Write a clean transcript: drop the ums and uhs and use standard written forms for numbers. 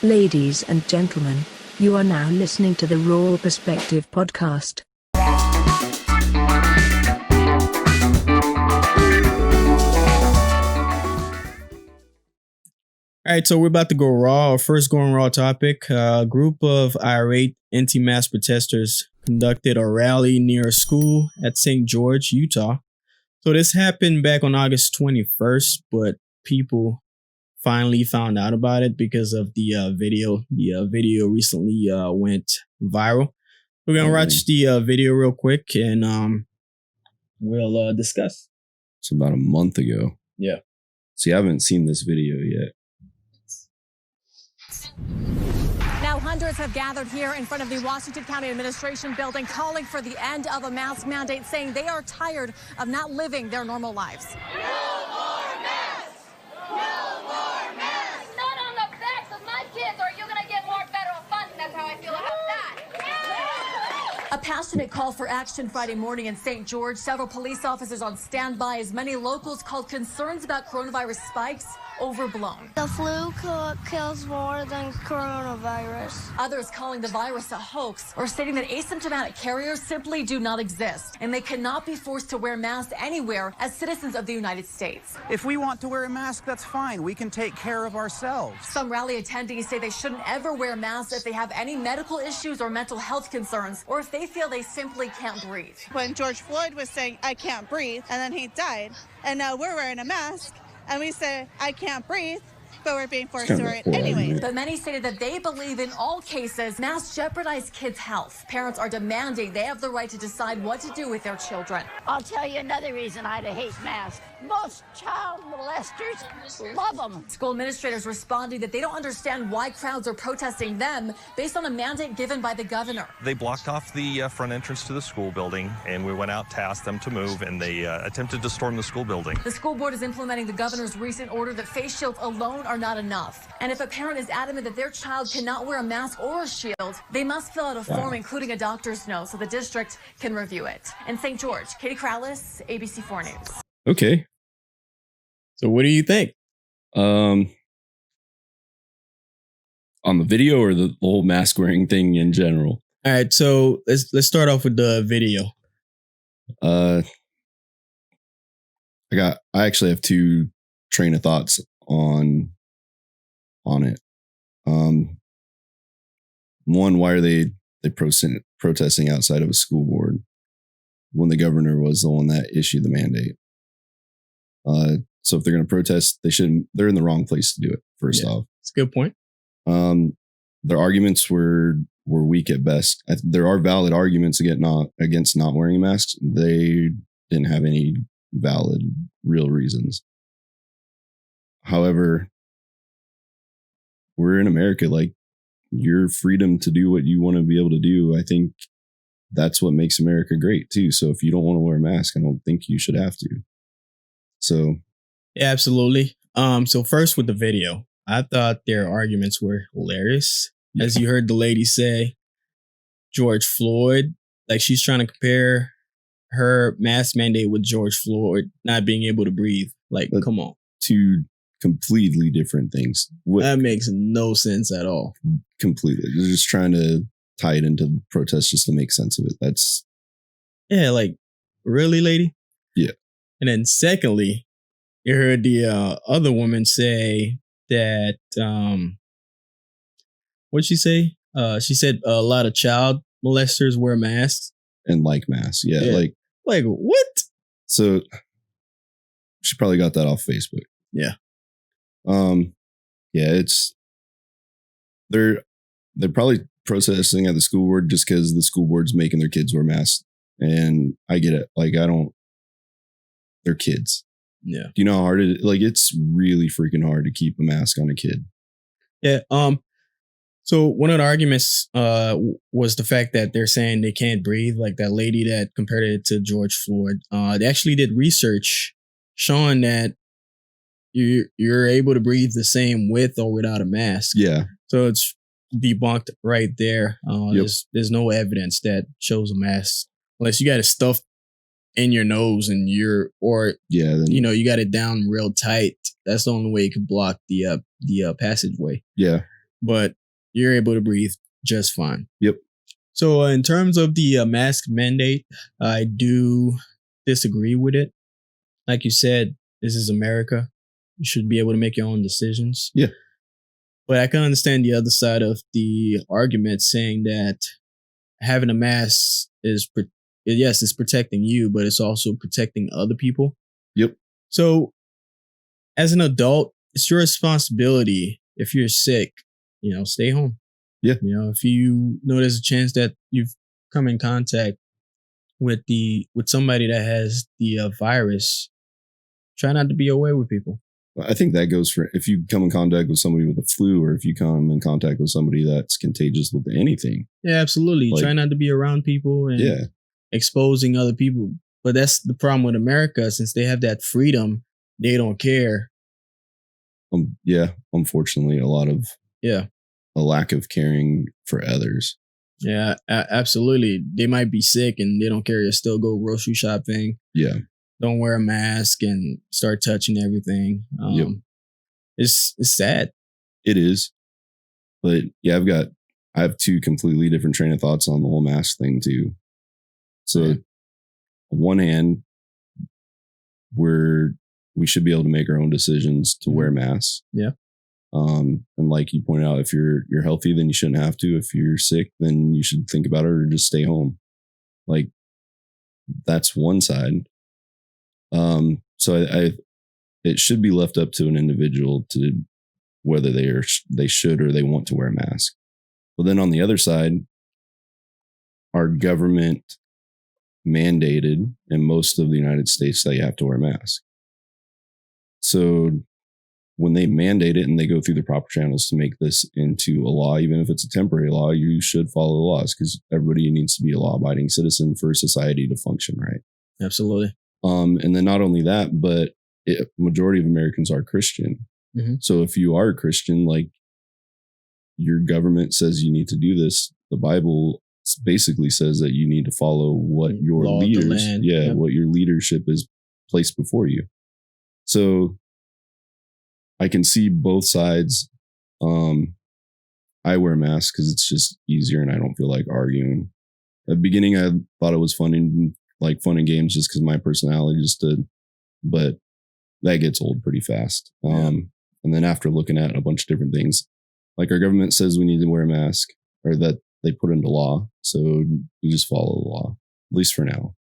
Ladies and gentlemen, you are now listening to the Raw Perspective podcast. All right, so we're about to go raw. Our first going raw topic. A group of irate anti-mask protesters conducted a rally near a school at St. George, Utah. So this happened back on August 21st, but people finally found out about it because of the video. The video recently went viral. We're going to watch the video real quick and we'll discuss. It's about a month ago. Yeah. See, I haven't seen this video yet. Now, hundreds have gathered here in front of the Washington County Administration building calling for the end of a mask mandate, saying they are tired of not living their normal lives. No more masks! No more masks! Not on the backs of my kids, or are you going to get more federal funds? That's how I feel about that. A passionate call for action Friday morning in St. George. Several police officers on standby as many locals called concerns about coronavirus spikes overblown. The flu kills more than coronavirus. Others calling the virus a hoax or stating that asymptomatic carriers simply do not exist and they cannot be forced to wear masks anywhere as citizens of the United States. If we want to wear a mask, that's fine. We can take care of ourselves. Some rally attendees say they shouldn't ever wear masks if they have any medical issues or mental health concerns, or if they feel they simply can't breathe. When George Floyd was saying, "I can't breathe," and then he died, and now we're wearing a mask, and we say, "I can't breathe," but we're being forced to wear it anyway. But many stated that they believe in all cases masks jeopardize kids' health. Parents are demanding they have the right to decide what to do with their children. I'll tell you another reason I hate masks. Most child molesters love them. School administrators responding that they don't understand why crowds are protesting them based on a mandate given by the governor. They blocked off the front entrance to the school building, and we went out to ask them to move, and they attempted to storm the school building. The school board is implementing the governor's recent order that face shields alone are not enough. And if a parent is adamant that their child cannot wear a mask or a shield, they must fill out a form including a doctor's note so the district can review it. In St. George, Katie Crowless, ABC4 News. Okay. So what do you think? On the video or the whole mask wearing thing in general? All right, so let's start off with the video. I actually have two train of thoughts on it. One, why are they protesting outside of a school board when the governor was the one that issued the mandate? So if they're going to protest, they're in the wrong place to do it, first off. That's a good point. Their arguments were weak at best. There are valid arguments against not wearing masks. They didn't have any valid, real reasons. However, we're in America. Like, your freedom to do what you want to be able to do, I think that's what makes America great too. So if you don't want to wear a mask, I don't think you should have to. So, yeah, absolutely. So first with the video, I thought their arguments were hilarious. Yeah. As you heard the lady say, George Floyd, like she's trying to compare her mask mandate with George Floyd not being able to breathe. Like, come on. Two completely different things. That makes no sense at all. Completely. They're just trying to tie it into protest just to make sense of it. That's... Yeah, like, really, lady? Yeah. And then secondly, you heard the other woman say that, what'd she say? She said a lot of child molesters wear masks. And like masks. Yeah. Like what? So she probably got that off Facebook. Yeah. Yeah, they're probably protesting at the school board just because the school board's making their kids wear masks. And I get it. Like, they're kids. Yeah. Do you know how hard it is? Like, it's really freaking hard to keep a mask on a kid. Yeah. So one of the arguments was the fact that they're saying they can't breathe, like that lady that compared it to George Floyd. They actually did research showing that you're able to breathe the same with or without a mask. Yeah. So it's debunked right there. There's no evidence that shows a mask unless you got it stuffed in your nose and you got it down real tight. That's the only way you can block the passageway. Yeah. but you're able to breathe just fine. Yep. So in terms of the mask mandate, I do disagree with it. Like you said, this is America. You should be able to make your own decisions. Yeah. But I can understand the other side of the argument saying that having a mask is, yes, it's protecting you, but it's also protecting other people. Yep. So as an adult, it's your responsibility. If you're sick, stay home. Yeah. If you know there's a chance that you've come in contact with somebody that has the virus, try not to be away with people. I think that goes for if you come in contact with somebody with the flu, or if you come in contact with somebody that's contagious with anything. Yeah, absolutely. Like, try not to be around people and exposing other people. But that's the problem with America. Since they have that freedom, they don't care. Yeah, unfortunately, a lot of a lack of caring for others. Yeah, absolutely. They might be sick and they don't care. You still go grocery shopping. Yeah. Don't wear a mask and start touching everything. It's sad. It is. But yeah, I have two completely different train of thoughts on the whole mask thing too. So on one hand, we should be able to make our own decisions to wear masks. Yeah. And like you pointed out, if you're healthy, then you shouldn't have to. If you're sick, then you should think about it or just stay home. Like, that's one side. So it should be left up to an individual to whether they should or they want to wear a mask. But then on the other side, our government mandated in most of the United States that you have to wear a mask. So when they mandate it and they go through the proper channels to make this into a law, even if it's a temporary law, you should follow the laws because everybody needs to be a law-abiding citizen for society to function, right? Absolutely. And then not only that, but majority of Americans are Christian. Mm-hmm. So if you are a Christian, like, your government says you need to do this, the Bible basically says that you need to follow what your leaders, what your leadership is placed before you. So I can see both sides. I wear a mask because it's just easier and I don't feel like arguing. At the beginning, I thought it was fun and games just because my personality just did, but that gets old pretty fast. And then after looking at a bunch of different things, like our government says we need to wear a mask, or that they put into law. So you just follow the law, at least for now.